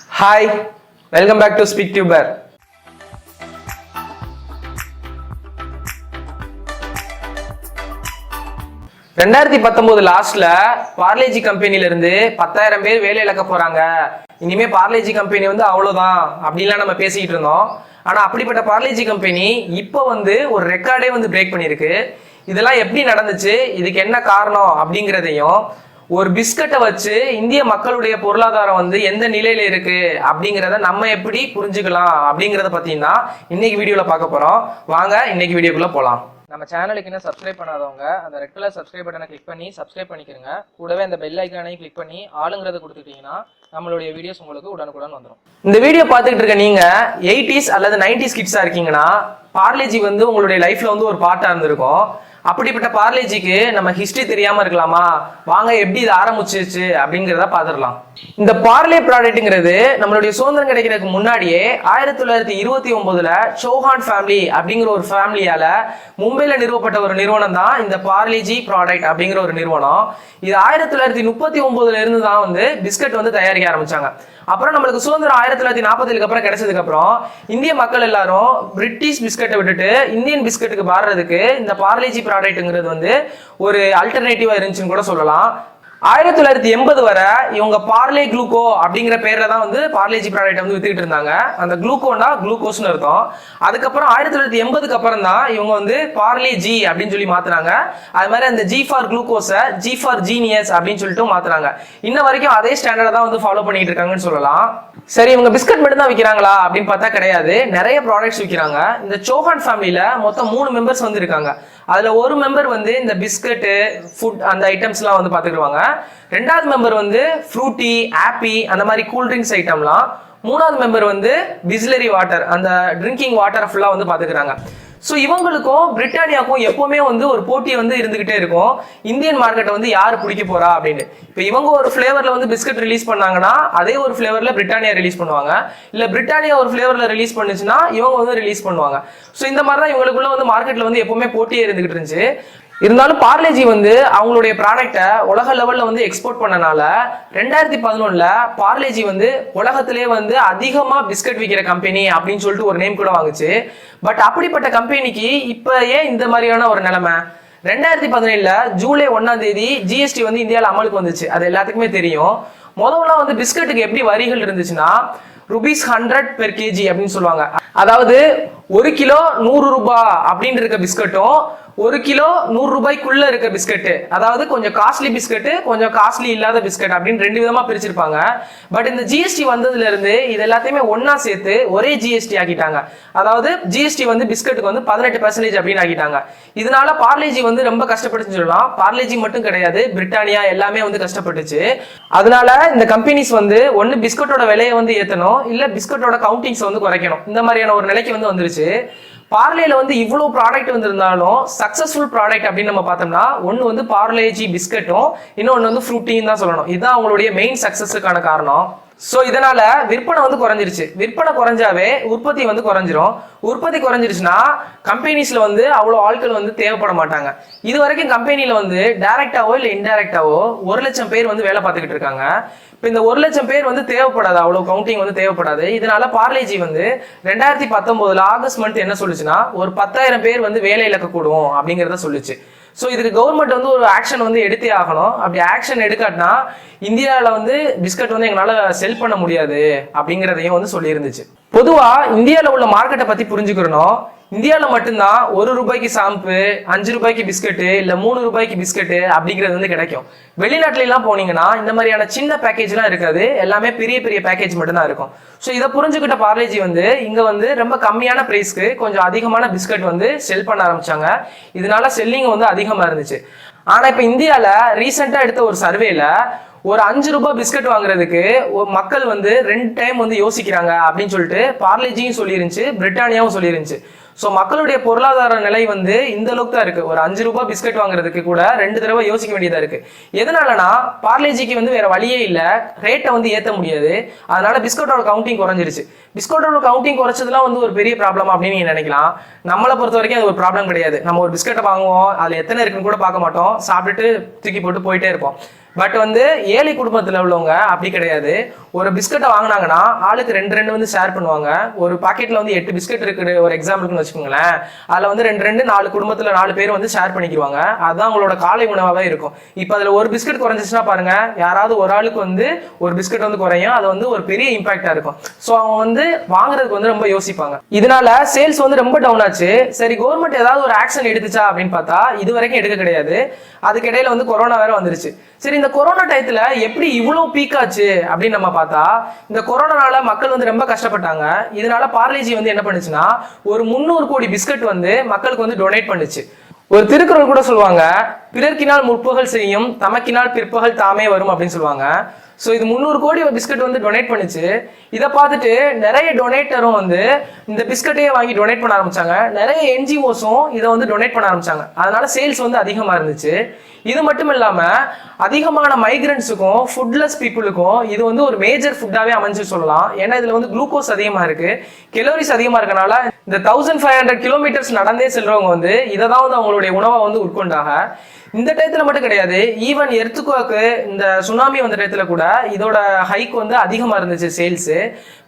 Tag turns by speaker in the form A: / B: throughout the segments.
A: Hi, welcome back to SpeakTuber. 2019 லாஸ்ட்ல பார்லேஜி கம்பெனில இருந்து 10,000 பேர் வேலை இழக்க போறாங்க. இனிமே பார்லேஜி கம்பெனி வந்து அவ்வளவுதான் அப்படின்லாம் நம்ம பேசிக்கிட்டு இருந்தோம். ஆனா அப்படிப்பட்ட பார்லேஜி கம்பெனி இப்போ வந்து ஒரு ரெக்கார்டே வந்து பிரேக் பண்ணிருக்கு. இதெல்லாம் எப்படி நடந்துச்சு, இதுக்கு என்ன காரணம் அப்படிங்கிறதையும், ஒரு பிஸ்கட்டை வச்சு இந்திய மக்களுடைய பொருளாதாரம் வந்து எந்த நிலையில இருக்கு அப்படிங்கிறத நம்ம எப்படி புரிஞ்சுக்கலாம் அப்படிங்கிறத பத்தினா இன்னைக்கு வீடியோல பார்க்க போறோம். வாங்க இன்னைக்கு வீடியோக்குள்ள போலாம். நம்ம சேனலுக்கு என்ன சப்ஸ்கிரைப் பண்ணாதவங்க அந்த ரெட் கலர் சப்ஸ்கிரைப் பட்டனை கிளிக் பண்ணி சப்ஸ்கிரைப் பண்ணிக்கிறங்க. கூடவே அந்த பெல் ஐக்கானையும் கிளிக் பண்ணி ஆளுங்கிறத கொடுத்துட்டீங்கன்னா நம்மளுடைய வீடியோஸ் உங்களுக்கு உடனுக்குடன் வந்துடும். இந்த வீடியோ பார்த்துக்கிட்டு இருக்க நீங்க 80s அல்லது 90s கிட்ஸா இருக்கீங்கன்னா பார்லேஜி வந்து உங்களுடைய லைஃப்ல வந்து ஒரு பார்ட்டா இருந்திருக்கும். அப்படிப்பட்ட பார்லேஜிக்கு நம்ம ஹிஸ்டரி தெரியாம இருக்கலாமா? வாங்க எப்படி இது ஆரம்பிச்சிருச்சு அப்படிங்கிறத பாத்துடலாம். இந்த பார்லே ப்ராடக்ட்ங்கிறது நம்மளுடைய சுதந்திரம் கிடைக்கிறதுக்கு முன்னாடியே 1929ல சௌஹான் ஃபேமிலி அப்படிங்கிற ஒரு ஃபேமிலியால மும்பைல நிறுவப்பட்ட ஒரு நிறுவனம் தான் இந்த பார்லேஜி ப்ராடக்ட் அப்படிங்கிற ஒரு நிறுவனம். இது 1939ல இருந்து தான் வந்து பிஸ்கட் வந்து தயாரிக்க ஆரம்பிச்சாங்க. அப்புறம் நம்மளுக்கு சுதந்திரம் 1947க்கு அப்புறம் கிடைச்சதுக்கு அப்புறம் இந்திய மக்கள் எல்லாரும் பிரிட்டிஷ் பிஸ்கட்டை விட்டுட்டு இந்தியன் பிஸ்கட்டுக்கு மாறுறதுக்கு இந்த பார்லேஜி ப்ராடக்ட்ங்கிறது வந்து ஒரு அல்டர்னேட்டிவா இருந்துச்சுன்னு கூட சொல்லலாம். 1980 வரை இவங்க பார்லே குளுக்கோ அப்படிங்கிற பேர்ல தான் வந்து பார்லேஜி ப்ராடக்ட் வந்து வித்துக்கிட்டு இருந்தாங்க. அந்த குளுக்கோனா குளுக்கோஸ்னு அர்த்தம். அதுக்கப்புறம் 1980க்கு அப்புறம் தான் இவங்க வந்து பார்லே ஜி அப்படின்னு சொல்லி மாத்துறாங்க. அது மாதிரி அந்த ஜி ஃபார் குளுக்கோஸை ஜி ஃபார் ஜீனியஸ் அப்படின்னு சொல்லிட்டு மாத்துறாங்க. இன்ன வரைக்கும் அதே ஸ்டாண்டர்டை தான் வந்து ஃபாலோ பண்ணிட்டு இருக்காங்கன்னு சொல்லலாம். சரி, இவங்க பிஸ்கட் மட்டும் தான் விற்கிறாங்களா அப்படின்னு பார்த்தா கிடையாது, நிறைய ப்ராடக்ட்ஸ் விற்கிறாங்க. இந்த சௌஹான் ஃபேமிலியில மொத்தம் 3 மெம்பர்ஸ் வந்து இருக்காங்க. அதுல ஒரு மெம்பர் வந்து இந்த பிஸ்கட்டு ஃபுட் அந்த ஐட்டம்ஸ் எல்லாம் வந்து பாத்துக்கிடுவாங்க. ரெண்டாவது மெம்பர் வந்து ஃப்ரூட்டி ஆப்பி அந்த மாதிரி கூல் ட்ரிங்க்ஸ் ஐட்டம்லாம். மூணாவது மெம்பர் வந்து பிஸ்லரி வாட்டர் அந்த ட்ரிங்கிங் வாட்டர் ஃபுல்லா வந்து பாத்துக்கிறாங்க. ஸோ இவங்களுக்கும் பிரிட்டானியாவுக்கும் எப்பவுமே வந்து ஒரு போட்டி வந்து இருந்துகிட்டே இருக்கும். இந்தியன் மார்க்கெட்டை வந்து யாரு பிடிக்க போறா அப்படின்னு. இப்போ இவங்க ஒரு ஃபிளேவர்ல வந்து பிஸ்கட் ரிலீஸ் பண்ணாங்கன்னா அதே ஒரு ஃபிளேவர்ல பிரிட்டானியா ரிலீஸ் பண்ணுவாங்க. இல்ல பிரிட்டானியா ஒரு ஃபிளேவர்ல ரிலீஸ் பண்ணுச்சுன்னா இவங்க வந்து ரிலீஸ் பண்ணுவாங்க. ஸோ இந்த மாதிரி தான் இவங்களுக்குள்ள வந்து மார்க்கெட்ல வந்து எப்பவுமே போட்டியே இருந்துகிட்டு இருந்துச்சு. இருந்தாலும் பார்லேஜி வந்து அவங்களுடைய ப்ராடக்டை உலக லெவல்ல வந்து எக்ஸ்போர்ட் பண்ணனால 2011ல பார்லேஜி வந்து உலகத்திலே வந்து அதிகமா பிஸ்கட் விற்கிற கம்பெனி அப்படின்னு சொல்லிட்டு ஒரு நேம் கூட வாங்குச்சு. பட் அப்படிப்பட்ட கம்பெனிக்கு இப்ப ஏன் இந்த மாதிரியான ஒரு நிலைமை? 2017ல ஜூலை 1ஆம் தேதி ஜிஎஸ்டி வந்து இந்தியாவில் அமலுக்கு வந்துச்சு. அது எல்லாத்துக்குமே தெரியும். முதல்ல வந்து பிஸ்கட்டுக்கு எப்படி வரிகள் இருந்துச்சுன்னா ₹100 per kg அப்படின்னு சொல்லுவாங்க. அதாவது 1 கிலோ 100 ரூபாய் அப்படின்னு இருக்க பிஸ்கட்டும் 1 கிலோ 100 ரூபாய்க்குள்ள இருக்க பிஸ்கட், அதாவது கொஞ்சம் காஸ்ட்லி பிஸ்கட் கொஞ்சம் காஸ்ட்லி இல்லாத பிஸ்கட் அப்படின்னு 2 விதமா பிரிச்சிருப்பாங்க. பட் இந்த ஜிஎஸ்டி வந்ததுல இருந்து இது எல்லாத்தையுமே ஒன்னா சேர்த்து ஒரே ஜிஎஸ்டி ஆக்கிட்டாங்க. அதாவது ஜிஎஸ்டி வந்து பிஸ்கட்டுக்கு வந்து 18% அப்படின்னு ஆக்கிட்டாங்க. இதனால பார்லேஜி வந்து ரொம்ப கஷ்டப்பட்டுன்னு சொல்லலாம். பார்லேஜி மட்டும் கிடையாது, பிரிட்டானியா எல்லாமே வந்து கஷ்டப்பட்டுச்சு. அதனால இந்த கம்பெனிஸ் வந்து ஒன்னு பிஸ்கட்டோட விலையை வந்து ஏத்தணும், இல்ல பிஸ்கட்டோட கவுண்டிங்ஸ் வந்து குறைக்கணும். இந்த மாதிரியான ஒரு நிலைக்கு வந்து வந்துருச்சு. பார்லேல வந்து இவ்வளவு ப்ராடக்ட் வந்திருந்தாலும் சக்சஸ்ஃபுல் ப்ராடக்ட் அப்படின்னு நம்ம பார்த்தோம்னா ஒன்னு வந்து பார்லேஜி பிஸ்கட்டும் இன்னொன்னு வந்து ஃப்ரூட்டின்னு தான் சொல்லணும். இதுதான் அவங்களுடைய மெயின் சக்சஸுக்கான காரணம். சோ இதனால விற்பனை வந்து குறைஞ்சிருச்சு. விற்பனை குறைஞ்சாவே உற்பத்தி வந்து குறைஞ்சிரும். உற்பத்தி குறைஞ்சிருச்சுன்னா கம்பெனிஸ்ல வந்து அவ்வளவு ஆட்கள் வந்து தேவைப்பட மாட்டாங்க. இது வரைக்கும் கம்பெனில வந்து டைரக்டாவோ இல்ல இன்டைரக்டாவோ 1 லட்சம் பேர் வந்து வேலை பார்த்துக்கிட்டு இருக்காங்க. இப்ப இந்த 1 லட்சம் பேர் வந்து தேவைப்படாது, அவ்வளவு கவுண்டிங் வந்து தேவைப்படாது. இதனால பார்லேஜி வந்து 2019 ஆகஸ்ட் மந்த் என்ன சொல்லுச்சுன்னா ஒரு 10,000 பேர் வந்து வேலை இழக்கக்கூடும் அப்படிங்கிறத சொல்லுச்சு. ஸோ இதுக்கு கவர்மெண்ட் வந்து ஒரு ஆக்ஷன் வந்து எடுத்தே ஆகணும். அப்படி ஆக்ஷன் எடுக்காட்டினா இந்தியாவில் வந்து பிஸ்கட் வந்து எங்களால் செல் பண்ண முடியாது அப்படிங்கிறதையும் வந்து சொல்லியிருந்துச்சு. பொதுவாக இந்தியாவில் உள்ள மார்க்கெட்டை பற்றி புரிஞ்சுக்கிறணும். இந்தியாவில் மட்டும்தான் 1 ரூபாய்க்கு ஷாம்பு, 5 ரூபாய்க்கு பிஸ்கட்டு, இல்லை 3 ரூபாய்க்கு பிஸ்கட்டு அப்படிங்கிறது வந்து கிடைக்கும். வெளிநாட்டுல எல்லாம் போனீங்கன்னா இந்த மாதிரியான சின்ன பேக்கேஜ்லாம் இருக்காது, எல்லாமே பெரிய பெரிய பேக்கேஜ் மட்டும் தான் இருக்கும். ஸோ இதை புரிஞ்சுக்கிட்ட பார்லேஜி வந்து இங்க வந்து ரொம்ப கம்மியான பிரைஸ்க்கு கொஞ்சம் அதிகமான பிஸ்கட் வந்து செல் பண்ண ஆரம்பிச்சாங்க. இதனால செல்லிங் வந்து அதிகமா இருந்துச்சு. ஆனா இப்ப இந்தியால ரீசெண்டா எடுத்த ஒரு சர்வேல ஒரு 5 ரூபாய் பிஸ்கட் வாங்குறதுக்கு மக்கள் வந்து 2 டைம் வந்து யோசிக்கிறாங்க அப்படின்னு சொல்லிட்டு பார்லேஜியும் சொல்லிருந்துச்சு, பிரிட்டானியாவும் சொல்லிருந்துச்சு. ஸோ மக்களுடைய பொருளாதார நிலை வந்து இந்த அளவுக்கு தான் இருக்கு. ஒரு 5 ரூபாய் பிஸ்கட் வாங்குறதுக்கு கூட 2 தடவை யோசிக்க வேண்டியதா இருக்கு. எதனாலனா பார்லேஜிக்கு வந்து வேற வழியே இல்ல, ரேட்டை வந்து ஏற்ற முடியாது. அதனால பிஸ்கட்டோட கவுண்டிங் குறைஞ்சிருச்சு. பிஸ்கட்டோட கவுண்டிங் குறைச்சதுலாம் வந்து ஒரு பெரிய ப்ராப்ளம் அப்படின்னு நீங்க நினைக்கலாம். நம்மளை பொறுத்த வரைக்கும் அது ஒரு ப்ராப்ளம் கிடையாது. நம்ம ஒரு பிஸ்கட்டை வாங்குவோம், அதுல எத்தனை இருக்குன்னு கூட பார்க்க மாட்டோம், சாப்பிட்டுட்டு தூக்கி போட்டு போயிட்டே இருப்போம். பட் வந்து ஏழை குடும்பத்தில் உள்ளவங்க அப்படி கிடையாது. ஒரு பிஸ்கட்டை வாங்கினாங்கன்னா ஆளுக்கு 2 வந்து ஷேர் பண்ணுவாங்க. ஒரு பாக்கெட்ல வந்து 8 பிஸ்கட் இருக்குது ஒரு எக்ஸாம்பிளுக்குன்னு வச்சுக்கோங்களேன். அதுல வந்து 2 4 குடும்பத்துல 4 பேர் வந்து ஷேர் பண்ணிக்குவாங்க. அதுதான் அவங்களோட காலை உணவாவே இருக்கும். இப்போ அதுல ஒரு பிஸ்கட் குறைஞ்சிச்சுன்னா பாருங்க, யாராவது ஒரு ஆளுக்கு வந்து ஒரு பிஸ்கட் வந்து குறையும். அது வந்து ஒரு பெரிய இம்பாக்டா இருக்கும். ஸோ அவங்க வந்து வாங்குறதுக்கு வந்து ரொம்ப யோசிப்பாங்க. இதனால சேல்ஸ் வந்து ரொம்ப டவுன் ஆச்சு. சரி, கவர்மெண்ட் ஏதாவது ஒரு ஆக்ஷன் எடுத்துச்சா அப்படின்னு பார்த்தா இது வரைக்கும் எடுக்க கிடையாது. அதுக்கு இடையில வந்து கொரோனா வேற வந்துருச்சு. சரி, இந்த கொரோனா டயத்துல எப்படி இவ்வளவு பீக் ஆச்சு அப்படின்னு நம்ம பார்த்தா, இந்த கொரோனானால மக்கள் வந்து ரொம்ப கஷ்டப்பட்டாங்க. இதனால பார்லேஜி வந்து என்ன பண்ணுச்சுன்னா ஒரு 300 கோடி பிஸ்கட் வந்து மக்களுக்கு வந்து டொனேட் பண்ணுச்சு. ஒரு திருக்குறள் கூட சொல்லுவாங்க, பிறர்க்கினால் முற்பகல் செய்யும் தமக்கினால் பிற்பகல் தாமே வரும் அப்படின்னு சொல்லுவாங்க. ஸோ இது 300 கோடி பிஸ்கட் வந்து டொனேட் பண்ணுச்சு. இதை பார்த்துட்டு நிறைய டொனேட்டரும் வந்து இந்த பிஸ்கட்டையே வாங்கி டொனேட் பண்ண ஆரம்பிச்சாங்க. நிறைய என்ஜிஓஸும் இதை வந்து டொனேட் பண்ண ஆரம்பிச்சாங்க. அதனால சேல்ஸ் வந்து அதிகமா இருந்துச்சு. இது மட்டும் இல்லாம அதிகமான மைக்ரன்ஸுக்கும் ஃபுட்லெஸ் பீப்புளுக்கும் இது வந்து ஒரு மேஜர் ஃபுட்டாவே அமைஞ்சு சொல்லலாம். ஏன்னா இதுல வந்து குளுக்கோஸ் அதிகமா இருக்கு, கெலோரிஸ் அதிகமா இருக்கனால இந்த 1500 கிலோமீட்டர்ஸ் நடந்தே செல்றவங்க வந்து இதை தான் வந்து அவங்களுடைய உணவை வந்து உட்கொண்டாக. இந்த டயத்துல மட்டும் கிடையாது, ஈவன் எர்த்துக்குவாக்கு இந்த சுனாமி வந்த டயத்துல கூட இதோட ஹைக் வந்து அதிகமா இருந்துச்சு சேல்ஸ்.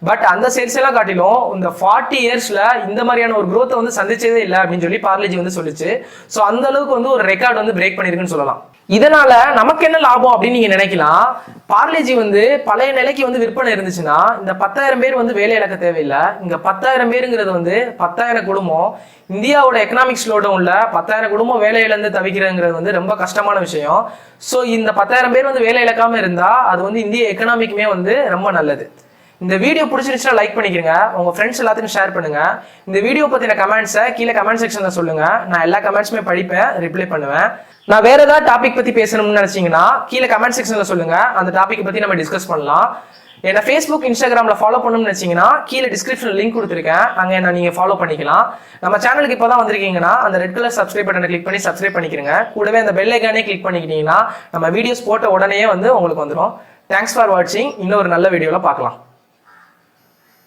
A: பட் அந்த சேல்ஸ் எல்லாம் காட்டிலும் இந்த 40 இயர்ஸ்ல இந்த மாதிரியான ஒரு growth வந்து சந்திச்சதே இல்லை அப்படின்னு சொல்லி பார்லேஜி வந்து சொல்லிச்சு. ஸோ அந்த அளவுக்கு வந்து ஒரு ரெக்கார்ட் வந்து பிரேக் பண்ணிருக்குன்னு சொல்லலாம். இதனால நமக்கு என்ன லாபம் அப்படின்னு நீங்க நினைக்கலாம். பார்லேஜி வந்து பழைய நிலைக்கு வந்து விற்பனை இருந்துச்சுன்னா இந்த 10,000 பேர் வந்து வேலை இழக்க தேவையில்லை. இங்க 10,000 பேருங்கிறது வந்து 10,000 குடும்பம். இந்தியாவோட எக்கனாமிக் ஸ்லோடவுன்ல 10,000 குடும்பம் வேலை இழந்து தவிக்கிறதுங்கிறது வந்து ரொம்ப கஷ்டமான விஷயம். ஸோ இந்த 10,000 பேர் வந்து வேலை இழக்காம இருந்தா அது வந்து இந்திய எக்கனாமிக்குமே வந்து ரொம்ப நல்லது. இந்த வீடியோ பிடிச்சிருந்துச்சுன்னா லைக் பண்ணிக்கிறங்க, உங்க ஃப்ரெண்ட்ஸ் எல்லாத்தையும் ஷேர் பண்ணுங்க. இந்த வீடியோ பத்தின கமெண்ட்ஸை கீழே கமெண்ட் செக்ஷன்ல சொல்லுங்க. நான் எல்லா கமெண்ட்ஸுமே படிப்பேன், ரிப்ளை பண்ணுவேன். நான் வேற ஏதாவது டாபிக் பத்தி பேசணும்னு நினைச்சீங்கன்னா கீழே கமெண்ட் செக்ஷன்ல சொல்லுங்க. அந்த டாபிக் பத்தி நம்ம டிஸ்கஸ் பண்ணலாம். என்ன ஃபேஸ்புக் இன்ஸ்டாகிராம்ல ஃபாலோ பண்ணணும்னு நினைச்சீங்கன்னா கீழே டிஸ்கிரிப்ஷன்ல லிங்க் கொடுத்துருக்கேன், அங்க என்ன நீங்க ஃபாலோ பண்ணிக்கலாம். நம்ம சேனலுக்கு இப்பதான் வந்திருக்கீங்கன்னா அந்த ரெட் கலர் சப்ஸ்கிரைப் பட்டனை கிளிக் பண்ணி சப்ஸ்கிரைப் பண்ணிக்கிறங்க. கூடவே அந்த பெல் ஐகானே கிளிக் பண்ணிக்கிட்டீங்கன்னா நம்ம வீடியோஸ் போட்ட உடனே வந்து உங்களுக்கு வந்துடும். தேங்க்ஸ் ஃபார் வாட்சிங். இன்னொரு நல்ல வீடியோல பார்க்கலாம்.